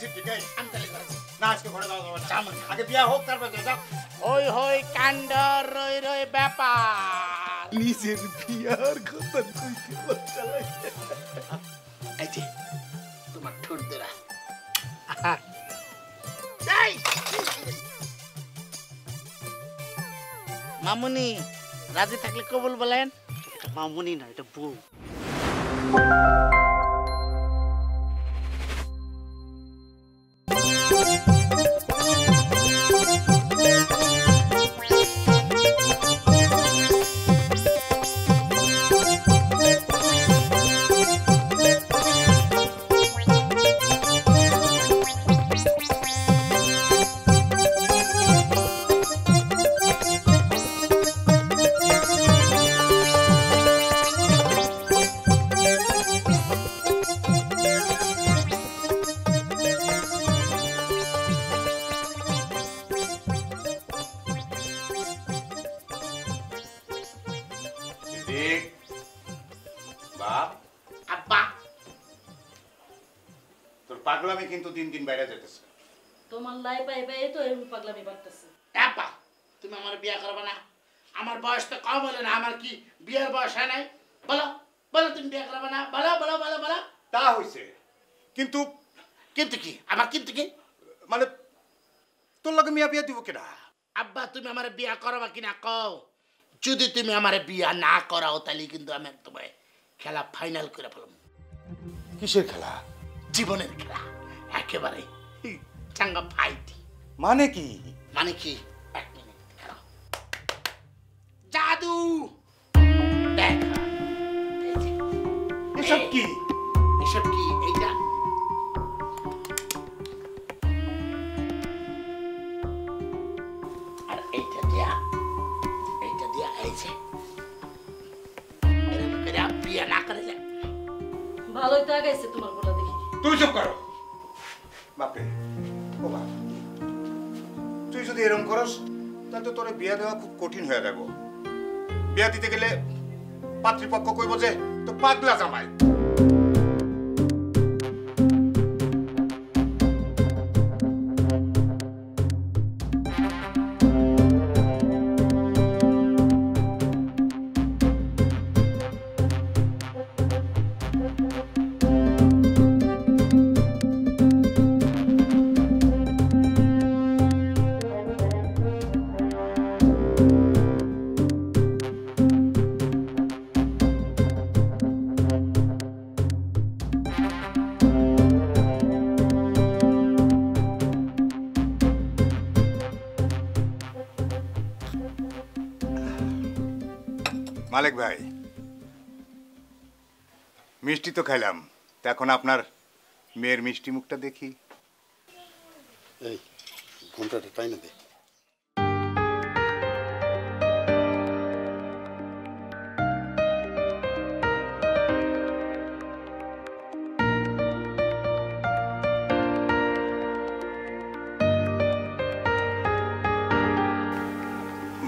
আইছি ঠিক আছে আমি তাহলে ঘরে না আজকে ঘরে যাওয়া যাবে না আগে বিয়া হোক তারপর যাও হই হই কাণ্ড রই রই ব্যাপার নিজের বিয়ার কথা কইতে লজ্জা লাগে এই যে তোমার ঠোঁট ধরা মামুনি রাজি থাকলে কবুল বলেন মামুনি না এটা বউ পাগলামি কিন্তু দিন দিন বাইরে যেতেছে তোমার লাই পাই পাই তো এরকম পাগলামি বাড়তেছে আপা তুমি আমার বিয়ে করবে না আমার বয়স তো কম হলো না আমার কি বিয়ের বয়স হয় নাই বলো বলো তুমি বিয়ে করবে না বলো বলো বলো বলো তা হইছে কিন্তু কিন্তু কি আমার কিন্তু কি মানে তোর লগে মিয়া বিয়া দিব কেডা আব্বা তুমি আমার বিয়ে করবা কিনা কও যদি তুমি আমার বিয়ে না করাও তাহলে কিন্তু আমি তোমায় খেলা ফাইনাল করে ফেলব কিসের খেলা জীবনের খেলা একেবারে চাঙ্গা ফাইট মানে কি এক মিনিট জাদু দেখা এসব কি এইটা আর এইটা দিয়া এই যে এরকম করে বিয়ে না করে যায় ভালোই তো আগাইছে তোমার বলা দেখি তুই চুপ করো বাপরে ও বাপ তুই যদি এরকম করস তাহলে তো তোর বিয়া দেওয়া খুব কঠিন হয়ে যাবো বিয়া দিতে গেলে পাত্রীপক্ষ কইব যে তো পাগলা জামাই মালিক ভাই মিষ্টি তো খাইলাম এখন আপনার মেয়ের মিষ্টি মুখটা দেখি এই ঘন্টাটা তাই না দে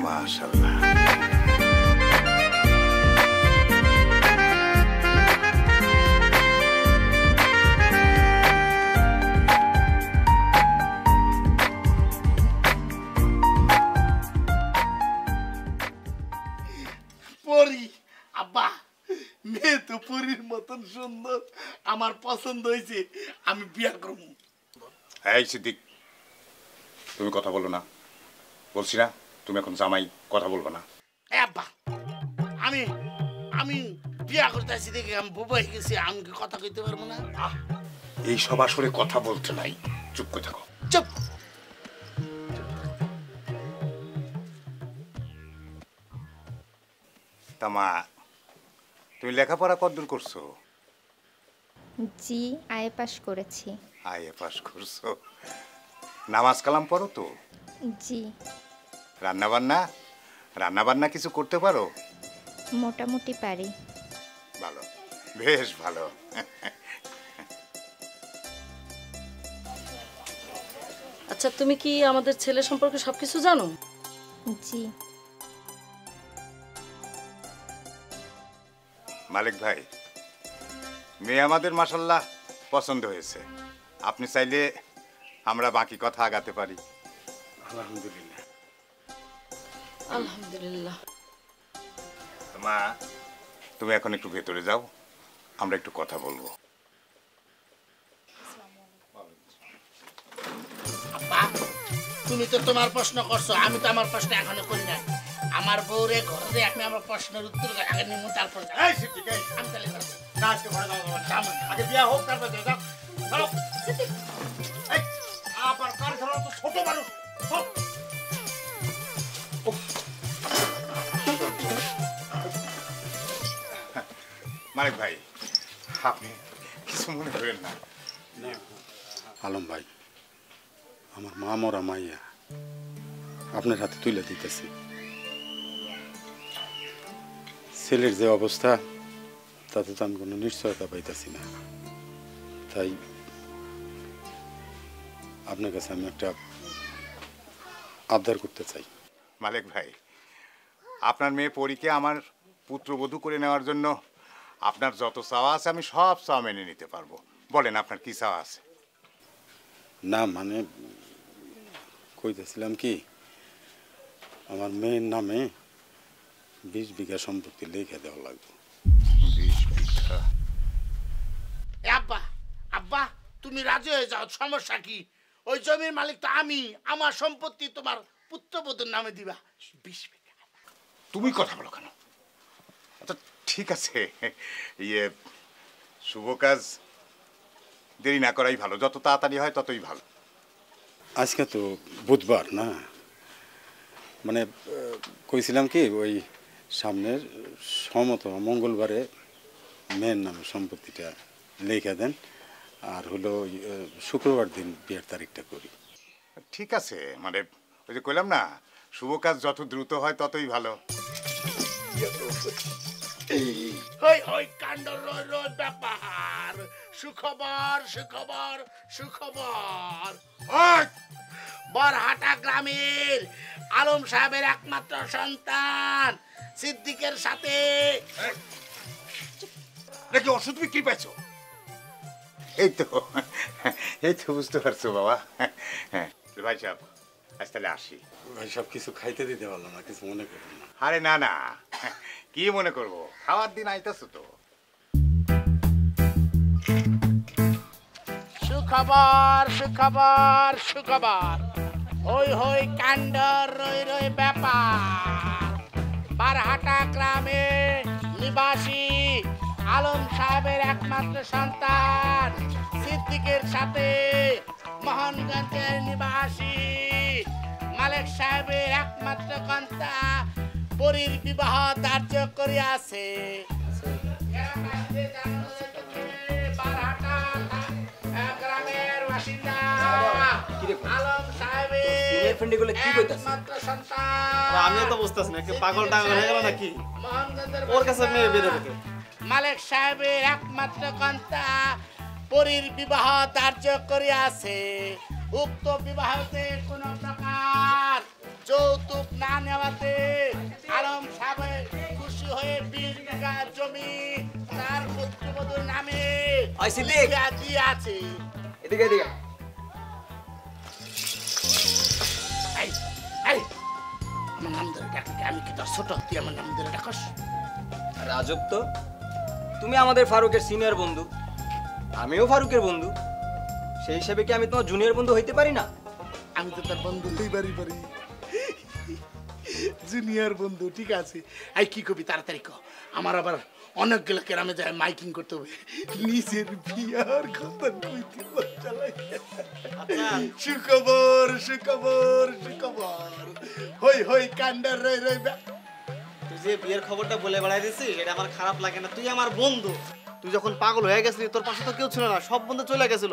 মাশাআল্লাহ আব্বা মেয়ে তো পরীর মতন সুন্দর আমার পছন্দ হয়েছে আমি বিয়ে করব এই সিদ্দিক তুমি কথা বলো না বলছি না তুমি এখন জামাই কথা বলবো না আব্বা আমি আমি বিয়ে করতেছি দেখে আমি বুবা হয়ে গেছি আমি কি কথা কইতে পারবো না এই সব আসলে কথা বলতে নাই চুপ করে থাকো চুপ তামা তুমি লেখাপড়া কতদূর করছো জি আইএ পাস করেছি আইএ পাস করছো নামাজ কালাম পড়ো তো জি রান্না বান্না কিছু করতে পারো মোটামুটি পারি ভালো বেশ ভালো আচ্ছা তুমি কি আমাদের ছেলে সম্পর্কে সবকিছু জানো জি মালিক ভাই মেয়ে আমাদের মাশাআল্লাহ পছন্দ হয়েছে আপনি চাইলে আমরা বাকি কথা আগাতে পারি। আলহামদুলিল্লাহ। আলহামদুলিল্লাহ। মা, তুমি এখন একটু ভেতরে যাও, আমরা একটু কথা বলবো। আব্বা তুমি তো তোমার প্রশ্ন করছো, আমি তো আমার প্রশ্ন এখনো করি না। আমার বউরে ঘরে আমি আমার প্রশ্নের উত্তর আগে নিমু, তারপর যাবো। এই সিদ্দিক, এই, আমি তাহলে ঘরে যাবো। না, আজকে ঘরে যাওয়া যাবে না। যাবো না। আগে বিয়া হোক, তারপর যাও, যাও। চলো। এই, আবার কার ধরো তো ছোট মানুষ। চল। উফ। মালিক ভাই, আপনি কিছু মনে করেন না। আলম ভাই, আমার মা মরা মাইয়া আপনার হাতে তুলে দিতেছি। ছেলের যে অবস্থা তাতে তো আমি কোনো নিশ্চয়তা পাইতেছি না, তাই আপনার কাছে আমি একটা আবদার করতে চাই। মালিক ভাই, আপনার মেয়ে পরীকে আমার পুত্রবধূ করে নেওয়ার জন্য আপনার যত চাওয়া আছে আমি সব চাওয়া মেনে নিতে পারবো। বলেন আপনার কি চাওয়া আছে? না মানে কইতেছিলাম কি, আমার মেয়ের নামে 20 বিঘা সম্পত্তি লিখে দেওয়া লাগবে। 20 বিঘা? এ আব্বা, আব্বা তুমি রাজি হয়ে যাও, সমস্যা কি? ওই জমির মালিক তো আমি, আমার সম্পত্তি তোমার পুত্রবধূর নামে দিবা 20 বিঘা। তুমি কথা বলো কেন? আচ্ছা ঠিক আছে, ইয়ে শুভ কাজ দেরি না করাই ভালো, যত তাড়াতাড়ি হয় ততই ভালো। আজকে তো বুধবার না, মানে কইছিলাম কি ওই সামনের সমত মঙ্গলবারে মেয়ের নামে সম্পত্তিটা লিখে দেন, আর হলো শুক্রবার দিন বিয়ের তারিখটা করি। ঠিক আছে, মানে ওই যে কইলাম না, শুভ কাজ যত দ্রুত হয় ততই ভালো। হই হই কাণ্ড রই রই ব্যাপার, সুখবর সুখবর সুখবর। ওই! বরহাটা গ্রামের আলম সাহেবের একমাত্র সন্তান সিদ্দিকের সাথে নাকি ওষুধ বিক্রি পাইছো? এই তো, এই তো বুঝতে পারছো বাবা। হ্যাঁ ভাই সাহেব, আজ তাহলে আসি। ভাই সব কিছু খাইতে দিতে পারলাম না, কিছু মনে করবেন না। আরে না না, কি মনে করবো, খাওয়ার দিন আইতাছো তো। সুখবর সুখবর সুখবর, হই হই কাণ্ড রই রই ব্যাপার। বারহাটা গ্রামে নিবাসী আলম সাহেবের একমাত্র সন্তান সিদ্দিকের সাথে মোহনগঞ্জের নিবাসী মালিক সাহেবের একমাত্র কন্যা পরীর বিবাহ ধার্য করিয়াছে। বারহাটা গ্রামের বাসিন্দা আলম সাহেবের একমাত্র সন্তান। আমিও তো বুঝতেছি না, পাগল টাগল হয়ে গেল নাকি? মোহনগঞ্জের ওর কাছে মেয়ে বেঁধে দিতে। মালিক সাহেবের একমাত্র কন্যা পরীর বিবাহ ধার্য করিয়াছে। উক্ত বিবাহতে কোন প্রকার যৌতুক না নেওয়াতে আলম সাহেব খুশি হয়ে 20 বিঘা জমি তার পুত্রবধূর নামে দিয়েছে। এদিকে এদিকে। এই, এই, আমার নাম ধরে ডাকলি, আমি কি তোর ছোট? তুই আমার নাম ধরে ডাকস? রাজব তো, তুমি আমাদের ফারুকের সিনিয়র বন্ধু, আমিও ফারুকের বন্ধু, সেই হিসেবে কি আমি তোমার জুনিয়র বন্ধু হইতে পারি না? আমি তো তোর বন্ধু হইবারই পারি, জুনিয়র বন্ধু। ঠিক আছে, এই কি কবি তাড়াতাড়ি ক, আমার আবার অনেকগুলো গ্রামে যায় মাইকিং করতে হবে, নিজের বিয়ার কথা কইতে লজ্জা লাগে। সুখবর সুখবর সুখবর, হই হই কান্ডার রই রই। তুই যে বিয়ের খবরটা বলে বেড়াই দিছিস এটা আমার খারাপ লাগে না, তুই আমার বন্ধু। তুই যখন পাগল হয়ে গেছিলি তোর পাশে তো কেউ ছিল না, সব বন্ধু চলে গেছিল,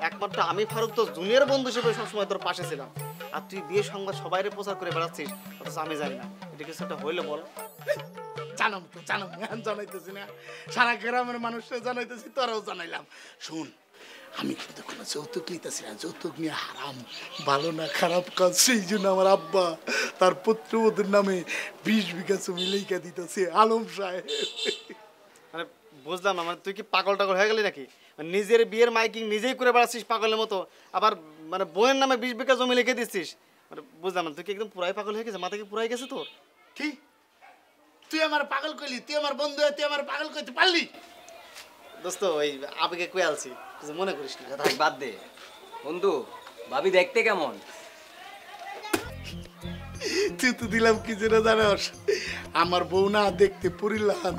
একমাত্র আমি ফারুক তো জুনিয়র বন্ধু হিসেবে সবসময় তোর পাশে ছিলাম। আর তুই বিয়ের সংবাদ সবাইরে প্রচার করে বেড়াচ্ছিস, অথচ আমি জানি না। এটা কিছু একটা হইলে বল। জানাম তো জানাম, জানাইতেছি না, সারা গ্রামের মানুষরা জানাইতেছি, তোরাও জানাইলাম। শুন, আমি কিন্তু কোনো যৌতুক নিতেছি না, যৌতুক নিয়ে হারাম, ভালো না খারাপ কাজ। সেই জন্য আমার আব্বা তার পুত্রবধূর নামে 20 বিঘা জমি লিখে দিতেছে আলম সাহেব। মানে বুঝলাম না, মানে তুই কি পাগল টাগল হয়ে গেলি নাকি? নিজের বিয়ের মাইকিং নিজেই করে বেড়াচ্ছিস পাগলের মতো, আবার মানে বোনের নামে 20 বিঘা জমি লিখে দিচ্ছিস। মানে বুঝলাম না, তুই কি একদম পুরাই পাগল হয়ে গেছে, মাথা কি পুরাই গেছে তোর? কি তুই আমার পাগল কইলি? তুই আমার বন্ধু হয়ে তুই আমার পাগল কইতে পারলি? দোস্ত ওই আবেগে কয়ে আলছি, কিছু মনে করিস না। থাক বাদ দে বন্ধু, ভাবি দেখতে কেমন? তুই তো দিলাম কি যেন জানোস, আমার বউ না দেখতে পুরিলাম,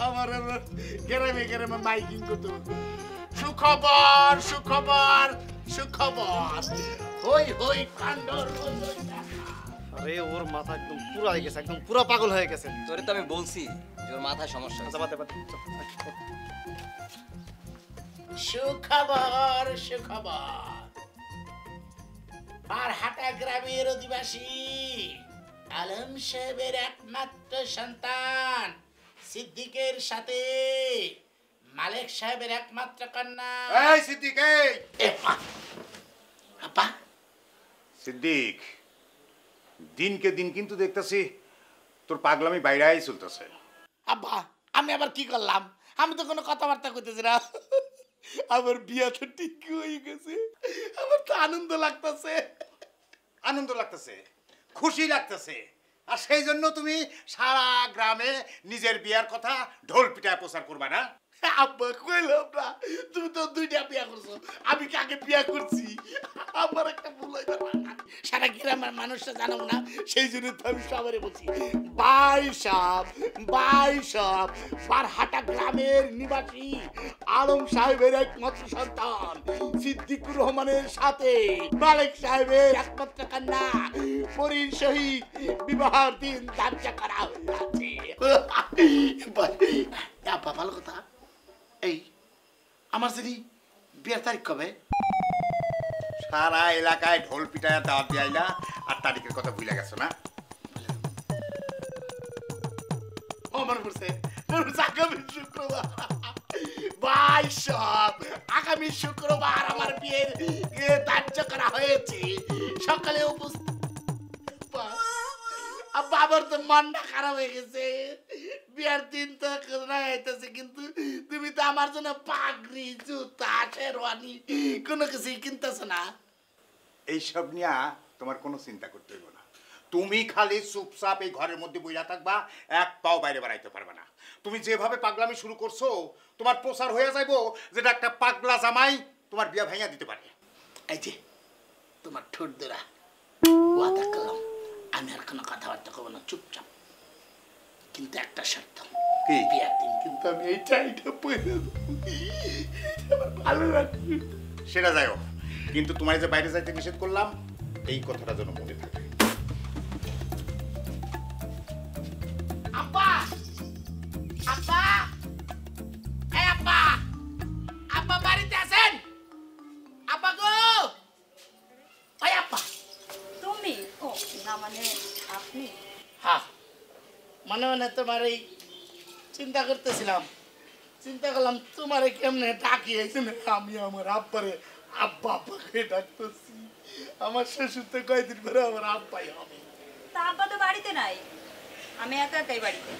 আমার আবার গ্রামে গ্রামে মাইকিং করতো, সুখবর সুখবর সুখবর, হই হই কাণ্ড। আরে ওর মাথা একদম পুরা হয়ে গেছে, একদম পুরা পাগল হয়ে গেছে। তোরে তো আমি বলছি যে ওর মাথায় সমস্যা আছে। আচ্ছা বাদে বাদে, সুখবর সুখবর, বারহাটা গ্রামের অধিবাসী আলম সাহেবের একমাত্র সন্তান সিদ্দিকের সাথে মালিক সাহেবের একমাত্র কন্যা। এই সিদ্দিক, এই আপা সিদ্দিক, দিনকে দিন কিন্তু দেখতেছি তোর পাগলামি বাইরেই চলতেছে। আব্বা আমি আবার কি করলাম? আমি তো কোনো কথাবার্তা করতেছি না, আমার বিয়া তো ঠিক হয়ে গেছে, আমার তো আনন্দ লাগতেছে। আনন্দ লাগতেছে, খুশি লাগতেছে, আর সেই জন্য তুমি সারা গ্রামে নিজের বিয়ার কথা ঢোল পিটায় প্রচার করবা না? আব্বা কইলাম না, তুমি তো 2টা বিয়া করছো, আমি কাকে বিয়া করছি? আমার একটা ভুল হইবার না, সারা গ্রামের মানুষটা জানো না, সেই জন্য তো আমি সবারই বলছি ভাই সাহেব, ভাই সাহেব, বারহাটা গ্রামের নিবাসী আলম সাহেবের একমাত্র সন্তান সিদ্দিকুর রহমানের সাথে মালিক সাহেবের একমাত্র কন্যা পরীর সহিত বিবাহের দিন ধার্য করা হয়েছে। আব্বা ভালো কথা, এই আমার যদি বিয়ের তারিখ কবে? সারা এলাকায় ঢোল পিটায় দাওয়াত দিয়ে আইলা, আর তারিখের কথা ভুলে গেছো না? ও মনে পড়ছে, আগামী শুক্রবার। ভাই সব আগামী শুক্রবার আমার বিয়ের ধার্য করা হয়েছে, সকালে উপস্থিত। আব্বা আমার তো মনটা খারাপ হয়ে গেছে, বিয়ার দিন তো হইতেছে, কিন্তু তুমি তো আমার জন্য পাগড়ি জুতা শেরওয়ানি কোনো কিছুই কিনতেছো না। এইসব নিয়ে তোমার কোনো চিন্তা করতে হইব না। তুমি খালি চুপচাপ এই ঘরের মধ্যে বইয়া থাকবা, এক পাও বাইরে বাড়াইতে পারবে না। তুমি যেভাবে পাগলামি শুরু করছো, তোমার প্রচার হয়ে যাইবো যেটা একটা পাগলা জামাই তোমার বিয়া ভাঙিয়া দিতে পারে। এই যে তোমার ঠোঁট ধরা ওয়াদা করলাম, আমি আর কোনো কথাবার্তা করবো না, চুপচাপ। কিন্তু একটা শর্ত, কি? বিয়ার দিন কিন্তু আমি এইটা পরে আমার ভালো লাগবে। সেটা যাইও, কিন্তু তোমার যে বাইরে যাইতে নিষেধ করলাম, এই কথাটা যেন মনে থাকে। আব্বা, আব্বা, এই আব্বা, আব্বা বাড়িতে আছেন? আব্বা গো, ওই আব্বা। তুমি? ও না, মানে আপনি? হ্যাঁ, মনে মনে তোমার এই চিন্তা করতেছিলাম, চিন্তা করলাম তোমারে কেমনে ডাকি, আমি আমার আব্বারে আব্বা আব্বাকে ডাকতেছি। আমার শ্বশুর তো কয়েকদিন পরে আমার আব্বাই হবে। তা আব্বা তো বাড়িতে নাই, আমি একা একাই বাড়িতে।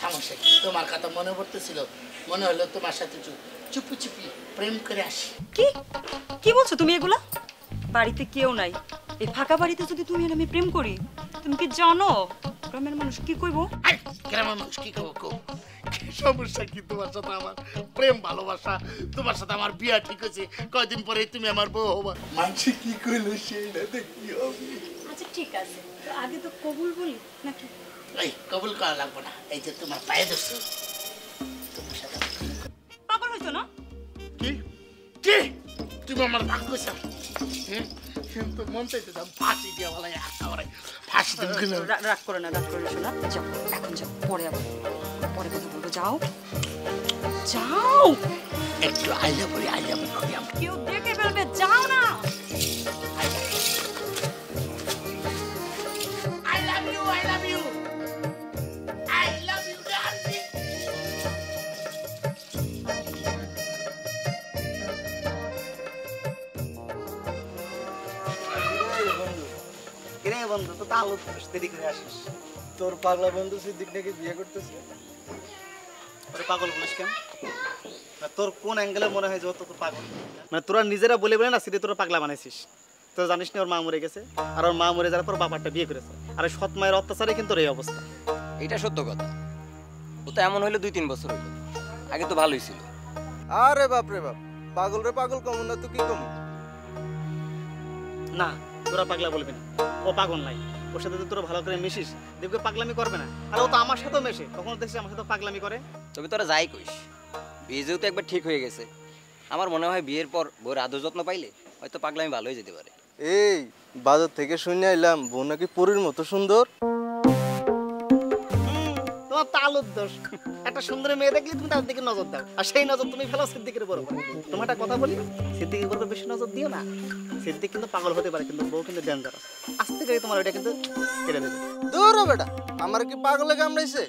সমস্যা কি? তোমার কথা মনে পড়তেছিল, মনে হলো তোমার সাথে চুপি চুপি প্রেম করে আসি। কি কি বলছো তুমি এগুলা? বাড়িতে কেউ নাই, এই ফাঁকা বাড়িতে যদি তুমি আর আমি প্রেম করি, তুমি কি জানো গ্রামের মানুষ কি কইবো? আই, গ্রামের মানুষ কি কব কো? কি সমস্যা কি তোমার সাথে আমার প্রেম ভালোবাসা? তোমার সাথে আমার বিয়া ঠিক হয়েছে, কয়দিন পরে তুমি আমার বউ হবা। মানুষ কি কইলো সেইটা দেখি হবে। আচ্ছা ঠিক আছে, তো আগে তো কবুল বলি নাকি? এই কবুল করা লাগবে না, এই যে তোমার পায়ে ধরছো, তোমার সাথে পাগল হইছো না? কি কি তুমি আমার ভাগ কইছো? কিন্তু মন চাইতে দাম ফাঁসি দিয়ে বলে একেবারে ফাঁসি দিন। রাগ করে না, রাগ করে না, যাও এখন যাও, পরে আবার পরে কথা বলবো, যাও যাও। একটু আইলে বলি, আইলে বলি করি আমরা। কেউ দেখে ফেলবে, যাও না। I love you, I love you. I love you, darling. কিরে বন্ধু, তো আলো দেরি করে আসিস। তোর পাগলা বন্ধু সিদ্দিক নাকি বিয়ে করতেছে। ওরে পাগল বলিস কেন? তোর কোন অ্যাঙ্গেলে মনে হয় যে ও তোর পাগল? মানে তোরা নিজেরা বলে বলে না সিধে তোরা পাগলা বানাইছিস। তো জানিস না ওর মা মরে গেছে, আর ওর মা মরে যাওয়ার পর বাবারটা বিয়ে করেছে, আর ওই সৎ মায়ের অত্যাচারে কিন্তু ওর এই অবস্থা। এটা সত্য কথা। ও তো এমন হইলো 2-3 বছর হইলো, আগে তো ভালোই ছিল। আরে বাপ রে বাপ, পাগল রে পাগল কমন না তো কি কম? না তোরা পাগলা বলবি না, ও পাগল নাই। ওর সাথে তো তোরা ভালো করে মিশিস, দেখবে পাগলামি করবে না। আর ও তো আমার সাথেও মেশে, কখনো দেখছিস আমার সাথে পাগলামি করে? তবে তোরা যাই কইস, বিয়ে যেহেতু একবার ঠিক হয়ে গেছে, আমার মনে হয় বিয়ের পর বউর আদর যত্ন পাইলে হয়তো পাগলামি ভালো হয়ে যেতে পারে। এই বাজার থেকে শুনে আইলাম বউ নাকি পরীর মতো সুন্দর। তোমার তো আলুর দোষ। একটা সুন্দরী মেয়ে দেখলে তুমি তার দিকে নজর দাও, আর সেই নজর তুমি ফেলো সিদ্দিকের বড়। তোমার একটা কথা বলি, সিদ্দিকের বড় বেশি নজর দিও না। সিদ্দিক কিন্তু পাগল হতে পারে, কিন্তু বউ কিন্তু ডেঞ্জারাস। আস্তে করে তোমার ওইটা কিন্তু কেড়ে দেবে। দূর হ বেটা, আমার কি পাগলে কামড়াইছে?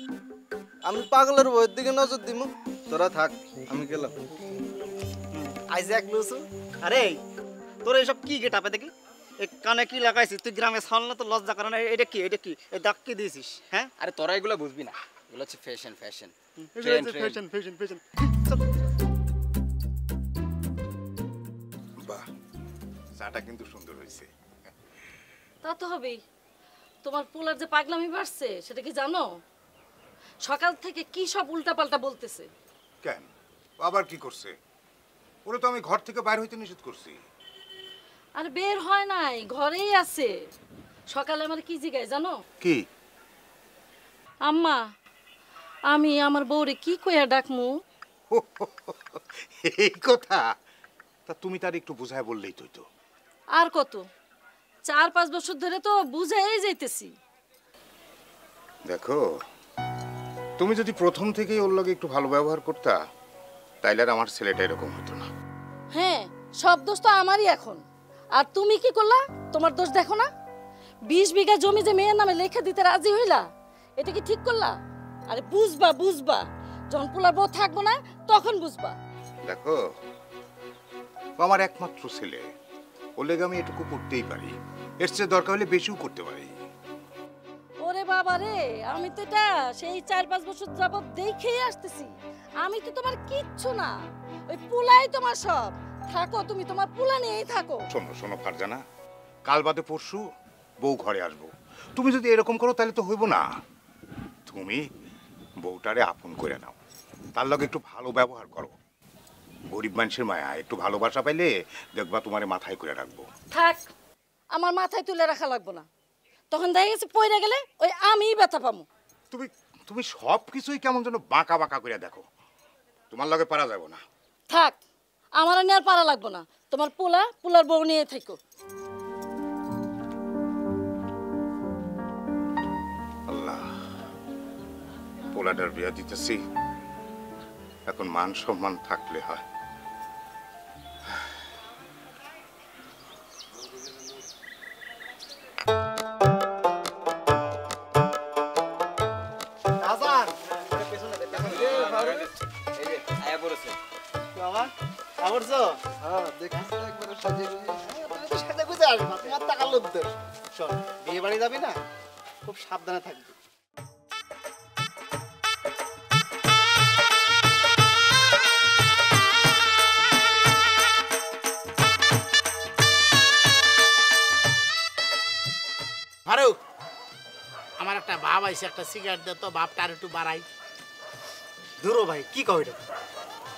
আমি পাগলের বউয়ের দিকে নজর দিমু? তোরা থাক, আমি গেলাম। আইজ্যাক লুসু, আরে তোর এইসব কি গেটাপে দেখি? এই কানে কি লাগাইছিস তুই? গ্রামে ছাড়ল না তো লজ্জা করে না? এটা কি, এটা কি? এই দাগ কি দিয়েছিস? হ্যাঁ, আরে তোরা এগুলো বুঝবি না, এগুলো হচ্ছে ফ্যাশন। Fashion fashion fashion. বাহ, চাটা কিন্তু সুন্দর হয়েছে। তা তো হবেই। তোমার পোলার যে পাগলামি বাড়ছে সেটা কি জানো? সকাল থেকে কি সব উল্টাপাল্টা বলতেছে। কেন, আবার কি করছে? ওরে তো আমি ঘর থেকে বাইরে হইতে নিষেধ করছি। আর বের হয় নাই, ঘরেই আছে। সকালে আমার কি জিগায় জানো? কি? আম্মা, আমি আমার বউরে কি কইয়া ডাকমু? এই কথা? তা তুমি তার একটু বুঝায় বললেই তো। আর কত, 4-5 বছর ধরে তো বুঝাই যাইতেছি। দেখো, তুমি যদি প্রথম থেকেই ওর লগে একটু ভালো ব্যবহার করতা, তাইলে আর আমার ছেলেটা এরকম হতো না। হ্যাঁ, সব দোষ তো আমারই এখন। আর তুমি কি করলা? তোমার দোষ দেখো না? 20 বিঘা জমি যে মেয়ের নামে লেখা দিতে রাজি হইলা, এটা কি ঠিক করলা? আরে বুঝবা, যখন পোলার বউ থাকবো না তখন বুঝবা। দেখো, ও আমার একমাত্র ছেলে, ওর লেগে আমি এটুকু করতেই পারি, এর চেয়ে দরকার হলে বেশিও করতে পারি। ওরে বাবা রে, আমি তো এটা সেই 4-5 বছর যাবত দেখেই আসতেছি। আমি তো তোমার কিচ্ছু না, ওই পোলাই তোমার সব। থাকো তুমি, তোমার পোলা নিয়েই থাকো। শোনো ফারজানা, কাল বাদে পরশু বউ ঘরে আসবো। তুমি যদি এরকম করো তাহলে তো হইব না। তুমি বউটারে আপন করে নাও, তার লগে একটু ভালো ব্যবহার করো। গরিব মানুষের মায়া, একটু ভালোবাসা পাইলে দেখবা তোমারে মাথায় করে রাখবো। থাক, আমার মাথায় তুলে রাখা লাগবো না। তখন দেখা গেছে পয়রা গেলে ওই আমিই ব্যথা পামু। তুমি সব কিছুই কেমন যেন বাঁকা বাঁকা করে দেখো, তোমার লগে পারা যাব না। থাক, আমার নিয়ে আর পারা লাগবো না। তোমার পোলার বউ নিয়ে থাকো। আল্লাহ, পোলাটার বিয়া দিতেছি, এখন মান সম্মান থাকলে হয়। বিয়ে বাড়ি যাবি না, খুব সাবধানে থাকবি। ফারুক, আমার একটা ভাব আইছে, একটা সিগারেট দে তো, ভাবটা আর একটু বাড়াই। ধুরো ভাই, কি কও এটা?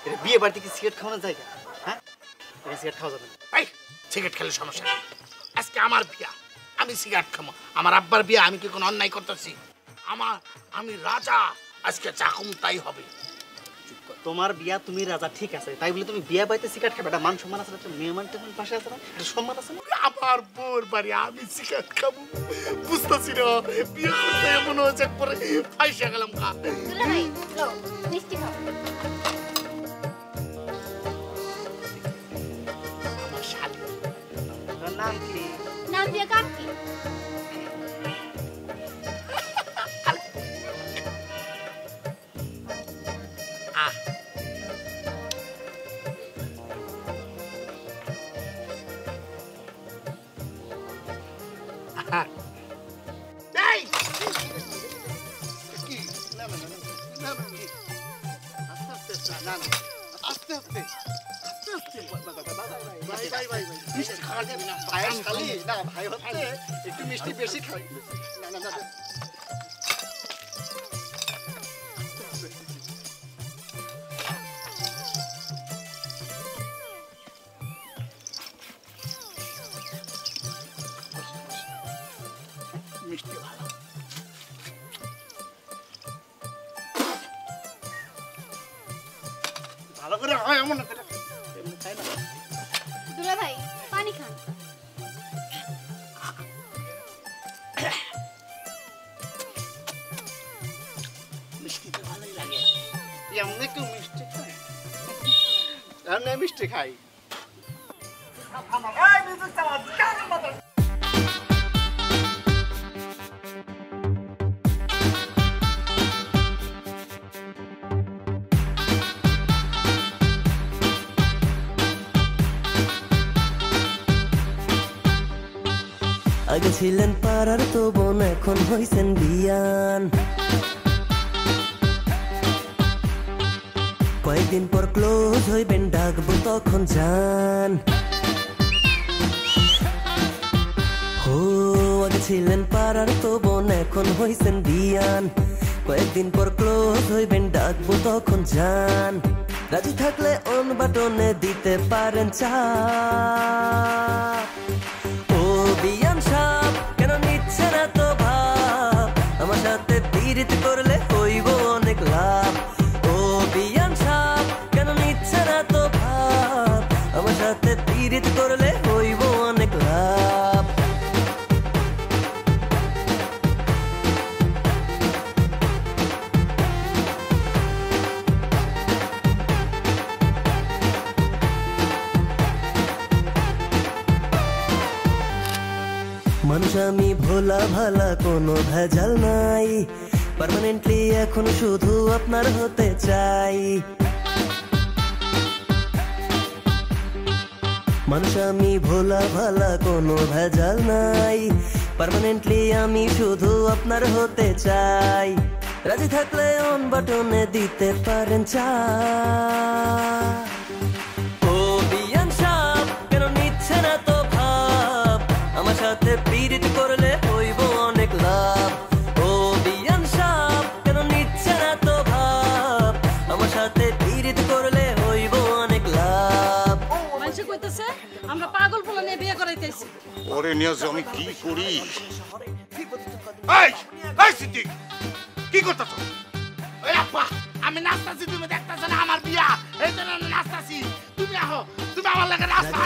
এটা বিয়ে বাড়িতে কি সিগারেট খাওয়ানোর জায়গা? হ্যাঁ, এটা সিগারেট খাওয়া যাবে না। এই সিগারেট খেলে সমস্যা নেই, আজকে আমার বিয়া, আমি সিগারেট খাবো। আমার আব্বার বিয়া, আমি কি কোনো অন্যায় করতেছি? আমি রাজা, আজকে যা কম তাই হবে। তোমার বিয়া, তুমি রাজা, ঠিক আছে, তাই বলে তুমি বিয়া বাড়িতে সিগারেট খাবে? এটা মান সম্মান আছে না? একটা মেয়ে মান টেমান পাশে আছে না? এটা সম্মান আছে না? আমার বোর বাড়ি, আমি সিগারেট খাবো? বুঝতেছি না, বিয়ে করতে মনে হচ্ছে পরে ফাইসা গেলাম। মিষ্টি খাও। আমার শালি, তোর নাম কি? নাম দিয়ে কাম কি? এই কি? না, আস্তে আস্তে, না, আস্তে ভাইয়ের শালি না ভাই হচ্ছে একটু মিষ্টি বেশি খাই না না না মিষ্টি ভালো ভালো করে হয় এমন না এমনি খাই না দুলা ভাই পানি খান মিষ্টি তো ভালোই লাগে এমনি কেউ মিষ্টি খায় এমনি মিষ্টি খাই আগে ছিলেন পাড়ার তো বোন এখন হইছেন বিয়ান কয়েকদিন পর ক্লোজ হইবেন ডাকবো তখন যান ও আগে ছিলেন পাড়ার তো বোন এখন হইছেন বিয়ান কয়েকদিন পর ক্লোজ হইবেন ডাকবো তখন যান রাজি থাকলে অন বাটনে দিতে পারেন চাপ ও বিয়ান সাপ কেন নিচ্ছে না তো ভাব আমার সাথে পীড়িত করলে হইব অনেক লাভ ও বিয়ান সাপ কেন নিচ্ছে না তো ভাব আমার সাথে পীড়িত করলে হইব অনেক লাভ মানুষ আমি ভোলা ভালা কোনো ভেজাল নাই পার্মানেন্টলি এখন শুধু আপনার হতে চাই মানুষ আমি ভোলা ভালা কোনো ভেজাল নাই পার্মানেন্টলি আমি শুধু আপনার হতে চাই রাজি থাকলে অন বাটনে দিতে পারেন চা ও বিয়ান সাপ কেন নিচ্ছে না তো ভাব আমার সাথে পীড়িত করলে হইব অনেক লাভ ও বিয়ান সাপ কেন নিচ্ছে না তো ভাব আমার সাথে পীড়িত করলে হইব অনেক লাভ মানুষে কইতেছে আমরা পাগল পোলা নিয়ে বিয়ে করাইতেছি ওরে নিয়াজ আমি কি করি এই এই সিদ্দিক কি করতেছ ওই আপা আমি নাচতাছি তুমি দেখতেছ না আমার বিয়া এই জন্য আমি নাচতাছি তুমি আহো তুমি আমার লাগে নাচতা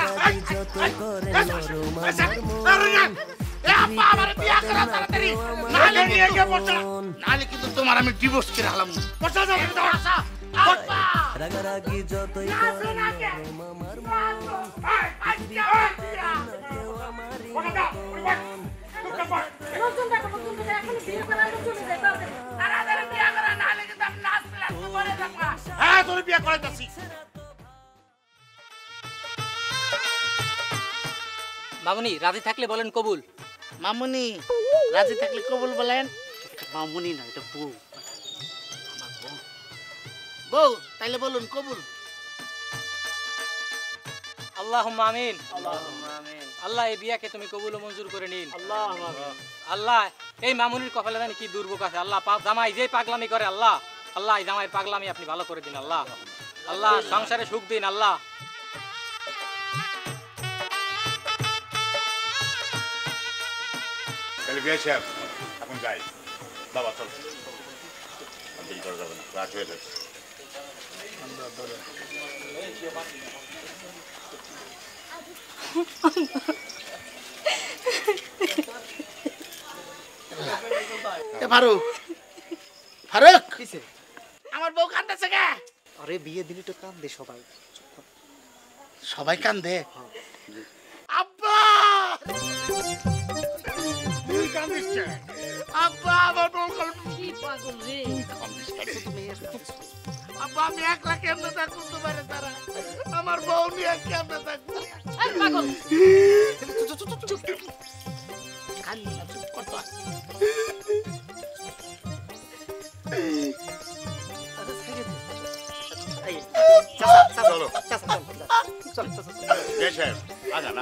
আমার বিয়া করা তাড়াতাড়ি নাহলে নিয়ে গিয়ে বসো নাহলে কিন্তু তোমার আমি ডিভোর্স করে হলাম বসো যাও আসা আপা রাগারাগি যতই করেন আমার হ্যাঁ তোর বিয়া করাইতাছি মামুনি রাজি থাকলে বলেন কবুল মামুনি রাজি থাকলে কবুল বলেন মামুনি না এটা বউ আমার বউ বউ তাইলে বলুন কবুল আল্লাহুম্মা আমিন আল্লাহ এই বিয়াকে তুমি কবুল ও মঞ্জুর করে নিন আল্লাহ এই মামুনির কপালে জানি কি দুর্ভোগ আছে আল্লাহ জামাই যেই পাগলামি করে আল্লাহ আল্লাহ এই জামাইয়ের পাগলামি আপনি ভালো করে দিন আল্লাহ আল্লাহ সংসারে সুখ দিন আল্লাহ তাহলে বিয়ে সাহেব এখন যাই বাবা চল দেরি করা যাবে না রাত হয়ে যাচ্ছে ফারুক ফারুক আমার বউ কান্দাছে কে আরে বিয়ে দিলি তো কান্দে সবাই সবাই কান্দে আব্বা তুই কান্দিস কে আব্বা আমার বউ কি পাগল রে আব্বা আমি একলা কেমনে থাকবো তোমার তারা আমার বউ নিয়ে কেমনে থাকবো এই পাগল চুপ কান্দি না চুপ কর তো চলো বিয়ে সাহেব আগান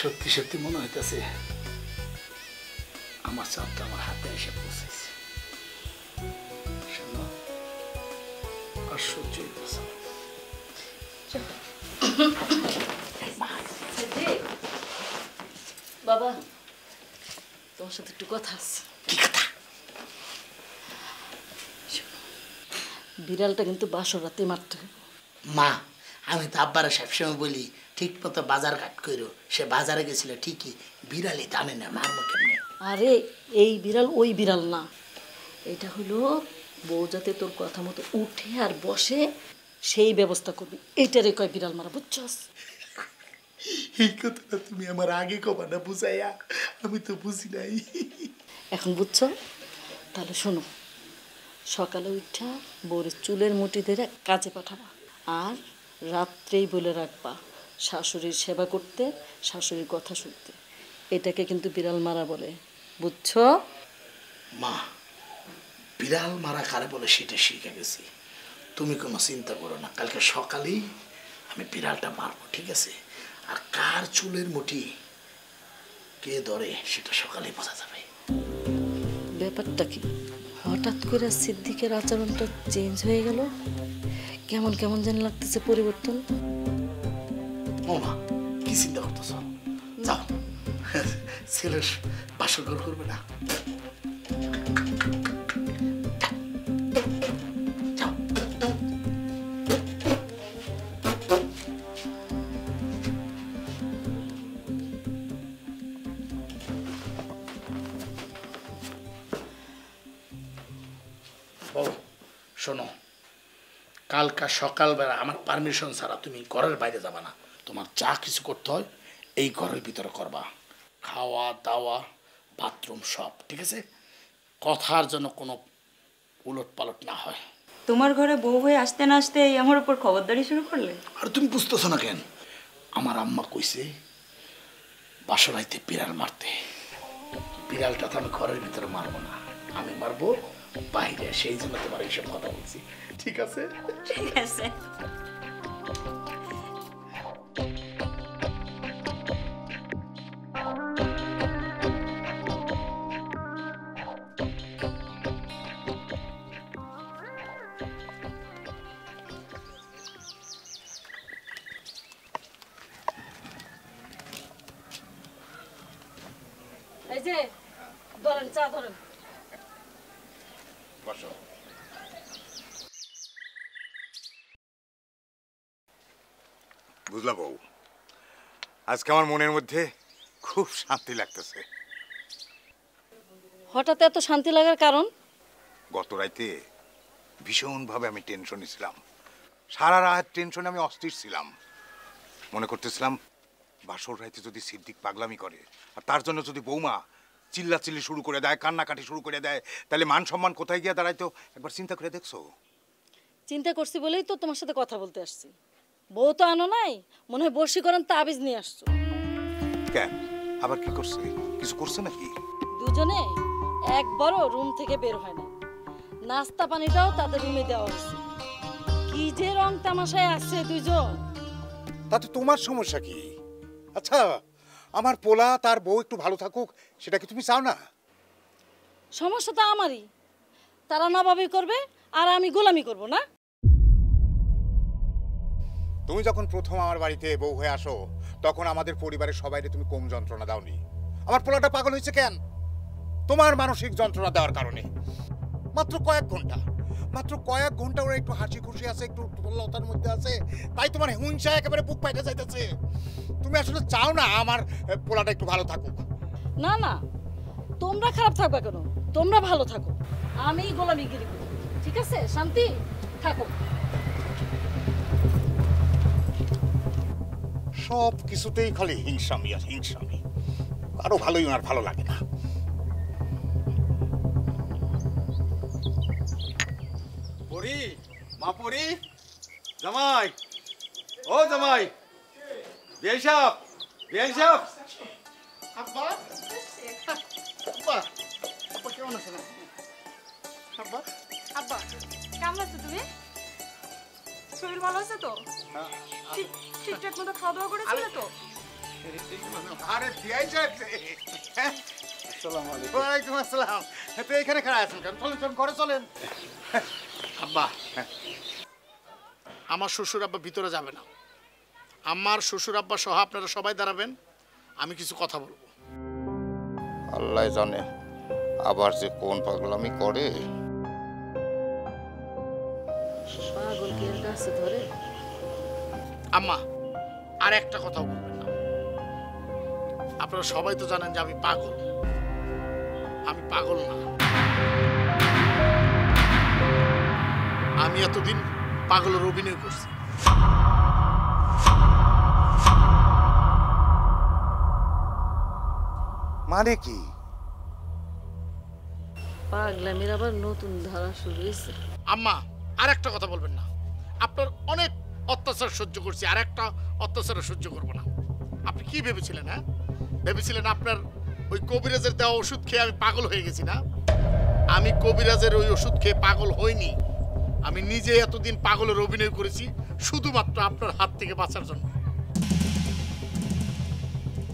সত্যি সত্যি মনে হইতেছে আমার চাপটা আমার হাতে এসে পৌঁছেছে। শোনো, আর সহ্য হইতেছে না। বাবা, তোমার সাথে একটু কথা আছে। কি কথা? বিড়ালটা কিন্তু বাসর রাতে মারতে হবে। মা, আমি তো আব্বারা সবসময় বলি ঠিক মতো বাজার ঘাট করো। সে বাজারে গেছিল ঠিকই, বিড়ালি টানে না, মারবো কেমনে? আরে এই বিড়াল ওই বিড়াল না, এটা হলো বউ যাতে তোর কথা মতো উঠে আর বসে সেই ব্যবস্থা করবি, এইটারে কয় বিড়াল মারা, বুঝছস? এই কথাটা তুমি আমার আগে কবা না বুঝাইয়া, আমি তো বুঝি নাই। এখন বুঝছো? তাহলে শোনো, সকালে উঠা বউর চুলের মুঠি ধরে কাজে পাঠাবা, আর রাত্রেই বলে রাখবা শাশুড়ির সেবা করতে, শাশুড়ির কথা শুনতে। এটাকে কিন্তু বিড়াল মারা বলে, বুঝছো? মা, বিড়াল মারা কারে বলে সেটা শিখে গেছি, তুমি কোনো চিন্তা করো না। কালকে সকালেই আমি বিড়ালটা মারবো, ঠিক আছে? আর কার চুলের মুঠি কে ধরে সেটা সকালেই বোঝা যাবে। ব্যাপারটা কি, হঠাৎ করে সিদ্দিকের আচরণটা চেঞ্জ হয়ে গেল, কেমন কেমন যেন লাগতেছে পরিবর্তন। ও মা, কি চিন্তা করতেছ? যাও, ছেলের বাসর ঘর করবে না। বউ, শোনো, কালকা সকালবেলা আমার পারমিশন ছাড়া তুমি ঘরের বাইরে যাবা না। তোমার যা কিছু করতে হয় এই ঘরের ভিতরে করবা, খাওয়া দাওয়া বাথরুম সব, ঠিক আছে? কথার জন্য কোনো উলট পালট না হয়। তোমার ঘরে বউ হয়ে আসতে না আসতে আমার উপর খবরদারি শুরু করলে? আর তুমি বুঝতেছো না কেন? আমার আম্মা কইছে বাসরাইতে বিড়াল মারতে। বিড়ালটা তো আমি ঘরের ভিতরে মারবো না, আমি মারবো বাইরে, সেই জন্য তোমার এইসব কথা বলছি, ঠিক আছে? ঠিক আছে। এই যে ধরেন, চা ধরেন। বসো। বুঝলা বউ, আজকে আমার মনের মধ্যে খুব শান্তি লাগতেছে। হঠাৎ এত শান্তি লাগার কারণ? গত রাইতে ভীষণভাবে আমি টেনশনে ছিলাম, সারা রাত টেনশনে আমি অস্থির ছিলাম। মনে করতেছিলাম বাসর রাইতে যদি সিদ্দিক পাগলামি করে আর তার জন্য যদি বৌমা চিল্লাচিল্লি শুরু করে দেয়, কান্নাকাটি শুরু করে দেয়, তাহলে মান সম্মান কোথায় গিয়ে দাঁড়াইতো একবার চিন্তা করে দেখছো? চিন্তা করছি বলেই তো তোমার সাথে কথা বলতে আসছি। বউ তো আনো নাই, মনে হয় বশীকরণ তাবিজ নিয়ে আসছো। কেন, আবার কি করছে? কিছু করছে নাকি? দুজনে একবারও রুম থেকে বের হয় না, নাস্তা পানিটাও তাদের রুমে দেওয়া হয়েছে। কি যে রং তামাশায় আসছে দুইজন। তাতে তোমার সমস্যা কি? আচ্ছা, আমার পোলা তার বউ একটু ভালো থাকুক, সেটা কি তুমি চাও না? সমস্যা তো আমারই, তারা নবাবই করবে আর আমি গোলামি করব না। তুমি যখন প্রথম আমার বাড়িতে বউ হয়ে আসো তখন আমাদের পরিবারের সবাইকে তুমি কম যন্ত্রণা দাওনি। আমার পোলাটা পাগল হয়েছে কেন? তোমার মানসিক যন্ত্রণা দেওয়ার কারণে। মাত্র কয়েক ঘন্টা ওরা একটু হাসি খুশি আছে, একটু লতার মধ্যে আছে, তাই তোমার হিংসা একেবারে বুক পাইতে যাইতেছে। তুমি আসলে চাও না আমার পোলাটা একটু ভালো থাকুক? না না, তোমরা খারাপ থাকবে কেন? তোমরা ভালো থাকো, আমি গোলামিগিরি করি, ঠিক আছে? শান্তি থাকো। সব কিছুতেই খালি হিংসামি আর হিংসামি। আরো ভালোই ওনার ভালো লাগে না। পরি মা পরি জামাই ও জামাই বিয়াই সাহেব আব্বা আব্বা আব্বা কেমন আছেন আব্বা? আব্বা কেমন আছো তুমি? শরীর ভালো আছে তো? ঠিকঠাক মতো খাওয়া দাওয়া করেছিলে তো? আরে বিয়াই সাহেব আসসালামু আলাইকুম। ওয়ালাইকুম আসসালাম। তো এখানে খাড়া আছেন কেন? চলেন চলেন ঘরে চলেন। আব্বা আমার শ্বশুর আব্বা ভিতরে যাবে না, আমার শ্বশুর আব্বা সহ আপনারা সবাই দাঁড়াবেন, আমি কিছু কথা বলবো। আল্লাহ জানে আবার যে কোন পাগলামি করে। পাগল কে কাছে ধরে? আম্মা আর একটা কথা বলবেন না, আপনারা সবাই তো জানেন যে আমি পাগল। আমি পাগল না, আমি এতদিন পাগলের অভিনয় করছি। মানে কি? পাগলামির আবার নতুন ধারা শুরু হয়েছে। আম্মা আর একটা কথা বলবেন না, আপনার অনেক অত্যাচার সহ্য করছি, আর একটা অত্যাচার সহ্য করব না। আপনি কি ভেবেছিলেন? হ্যাঁ ভেবেছিলেন আপনার ওই কবিরাজের দেওয়া ওষুধ খেয়ে আমি পাগল হয়ে গেছি না? আমি কবিরাজের ওই ওষুধ খেয়ে পাগল হইনি, আমি নিজে এতদিন পাগলের অভিনয় করেছি শুধুমাত্র আপনার হাত থেকে বাঁচার জন্য।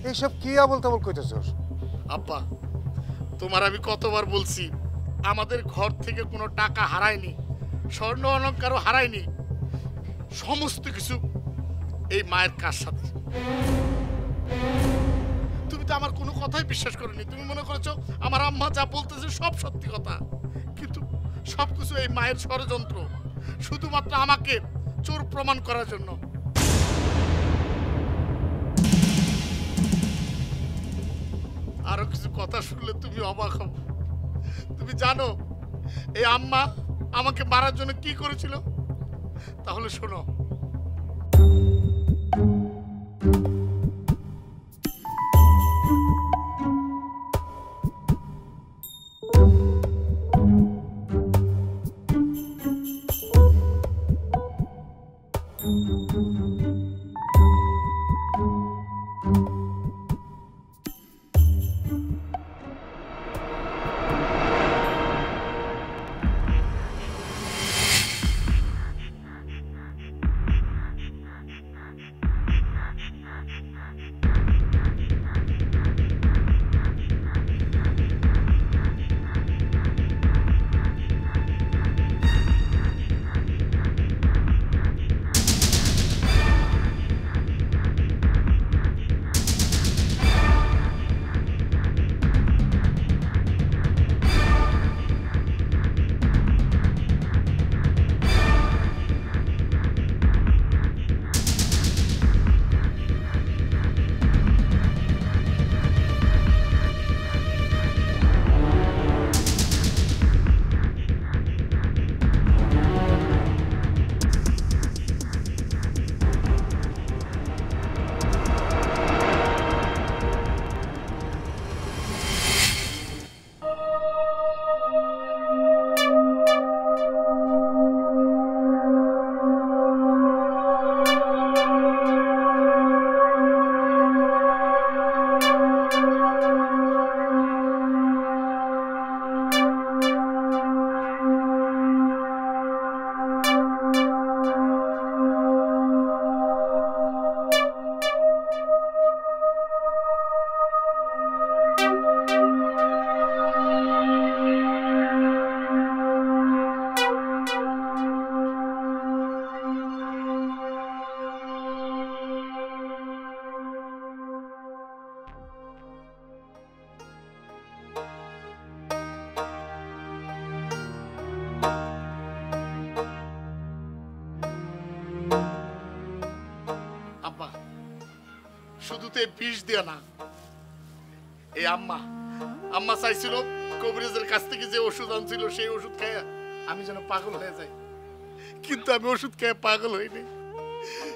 এইসব কি আবল তাবল কইতেছস? আব্বা তোমার আমি কতবার বলছি আমাদের ঘর থেকে কোনো টাকা হারায়নি, স্বর্ণ অলংকারও হারায়নি, সমস্ত কিছু এই মায়ের কার সাথে। তুমি তো আমার কোনো কথাই বিশ্বাস করোনি, তুমি মনে করেছো আমার আম্মা যা বলতেছে সব সত্যি কথা, কিন্তু সবকিছু এই মায়ের ষড়যন্ত্র, শুধুমাত্র আমাকে চোর প্রমাণ করার জন্য। আরো কিছু কথা শুনলে তুমি অবাক হবে। তুমি জানো এই আম্মা আমাকে মারার জন্য কি করেছিল? তাহলে শোনো। শুধুতে বিষ দিয়া না, এই আম্মা চাইছিল কবিরাজের কাছ থেকে যে ওষুধ আনছিল সেই ওষুধ খেয়ে আমি যেন পাগল হয়ে যাই, কিন্তু আমি ওষুধ খেয়ে পাগল হইনি।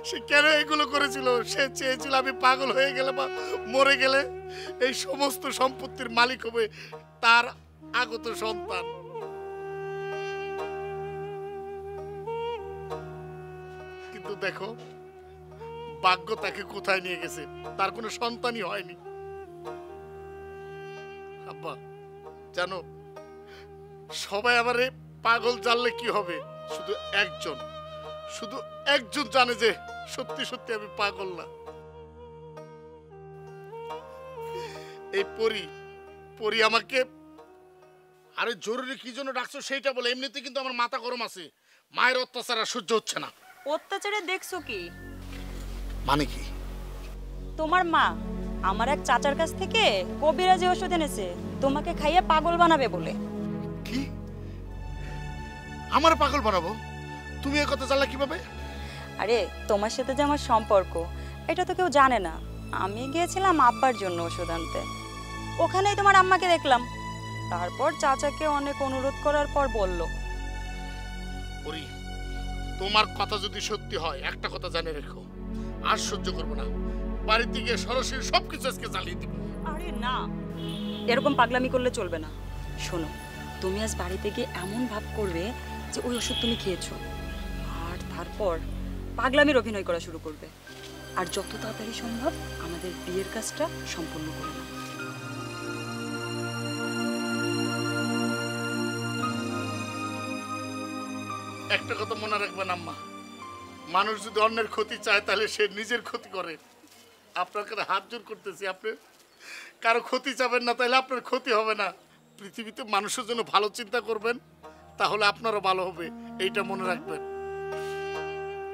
সে কেন এগুলো করেছিল? সে চেয়েছিল আমি পাগল হয়ে গেলে বা মরে গেলে এই সমস্ত সম্পত্তির মালিক হবে তার আগত সন্তান। কিন্তু দেখো ভাগ্য তাকে কোথায় নিয়ে গেছে, তার কোনো সন্তানই হয়নি। আব্বা জানো, সবাই আমারে পাগল জানলে কি হবে, শুধু একজন জানে যে সত্যি সত্যি আমি পাগল না। এই পরি আমাকে, আরে জরুরি কি জন্য ডাকছো সেইটা বলে। এমনিতে কিন্তু আমার মাথা গরম আছে, মায়ের অত্যাচার আর সহ্য হচ্ছে না। অত্যাচারে দেখছো কি? মানে কি? তোমার মা আমার এক চাচার কাছ থেকে কবিরাজি ওষুধ এনেছে তোমাকে খাইয়ে পাগল বানাবে বলে। কি? আমার পাগল বানাবো? তুমি এই কথা জানলা কিভাবে? আরে তোমার সাথে যে আমার সম্পর্ক এটা তো কেউ জানে না। আমি গিয়েছিলাম আব্বার জন্য ওষুধ আনতে, ওখানেই তোমার আম্মাকে দেখলাম। তারপর চাচাকে অনেক অনুরোধ করার পর বলল। পরি, তোমার কথা যদি সত্যি হয় একটা কথা জানে রেখো, আর সহ্য করবো না। বাড়িতে গিয়ে সরাসরি সবকিছু আজকে জ্বালিয়ে দিব। আরে না, এরকম পাগলামি করলে চলবে না। শোনো, তুমি আজ বাড়িতে গিয়ে এমন ভাব করবে যে ওই ওষুধ তুমি খেয়েছো, আর তারপর পাগলামির অভিনয় করা শুরু করবে। আর যত তাড়াতাড়ি সম্ভব আমাদের বিয়ের কাজটা সম্পূর্ণ করে নাও। একটা কথা মনে রাখবেন আম্মা, মানুষ যদি অন্যের ক্ষতি চায় তাহলে সে নিজের ক্ষতি করে। আপনার কাছে হাত জোর করতেছি, আপনি কারো ক্ষতি চাবেন না, তাহলে আপনার ক্ষতি হবে না। পৃথিবীতে মানুষের জন্য ভালো চিন্তা করবেন, তাহলে আপনারও ভালো হবে, এইটা মনে রাখবেন।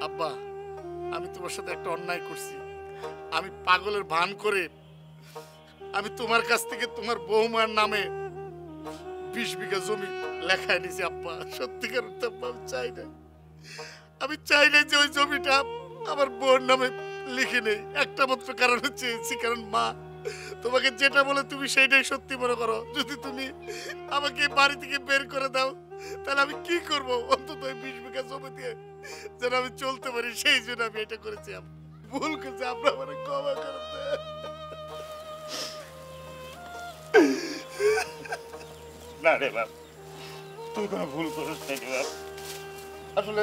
আব্বা, আমি তোমার সাথে একটা অন্যায় করছি। আমি পাগলের ভান করে আমি তোমার কাছ থেকে তোমার বৌমার নামে 20 বিঘা জমি লেখায় নিছি। আব্বা, সত্যিকার আমি চাই না যে ওই জমিটা আমার বোন নামে লিখে নেই। একটা মাত্র কারণে চেয়েছি, কারণ মা তোমাকে যেটা বলে তুমি সেইটাই সত্যি মনে করো। যদি তুমি আমাকে বাড়ি থেকে বের করে দাও তাহলে আমি কি করব? অন্তত 20 বিঘা জমি দিয়ে যেন আমি চলতে পারি, সেই জন্য আমি এটা করেছি। ভুল করছি, আপনার মানে ক্ষমা করে দেন। না রে বাপ, তুই কোনো ভুল করিস না রে বাপ। আসলে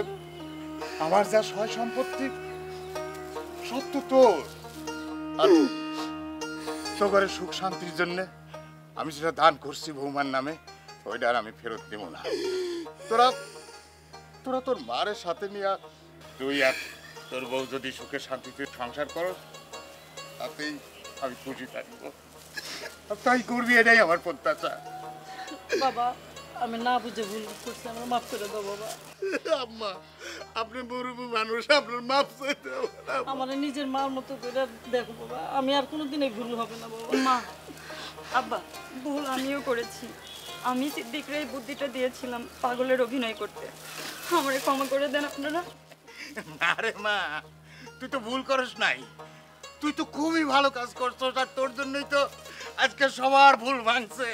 আমার যা সয় সম্পত্তি সব তো তোর, আর তোর সুখ শান্তির জন্য আমি যেটা দান করছি বৌমার নামে, ওইটা আর আমি ফেরত দেব না। তোরা তোর মায়ের সাথে নিয়ে তুই আর তোর বউ যদি সুখে শান্তিতে সংসার করো, তাতেই আমি খুশি থাকবো। তাই করবি, এটাই আমার প্রত্যাশা। বাবা, আমি না বুঝে ভুল করছি, আমার মাফ করে দাও বাবা। আম্মা, আপনি মুরুবি মানুষ, আপনার মাফ চাইতে হবে না। আমার নিজের মার মতো করে দেখো বাবা, আমি আর কোনোদিন এই ভুল হবে না বাবা। মা, আব্বা, ভুল আমিও করেছি। আমি সিদ্দিকরে এই বুদ্ধিটা দিয়েছিলাম পাগলের অভিনয় করতে। আমারে ক্ষমা করে দেন আপনারা। আরে মা, তুই তো ভুল করিস নাই, তুই তো খুবই ভালো কাজ করছিস, আর তোর জন্যই তো আজকে সবার ভুল ভাঙছে।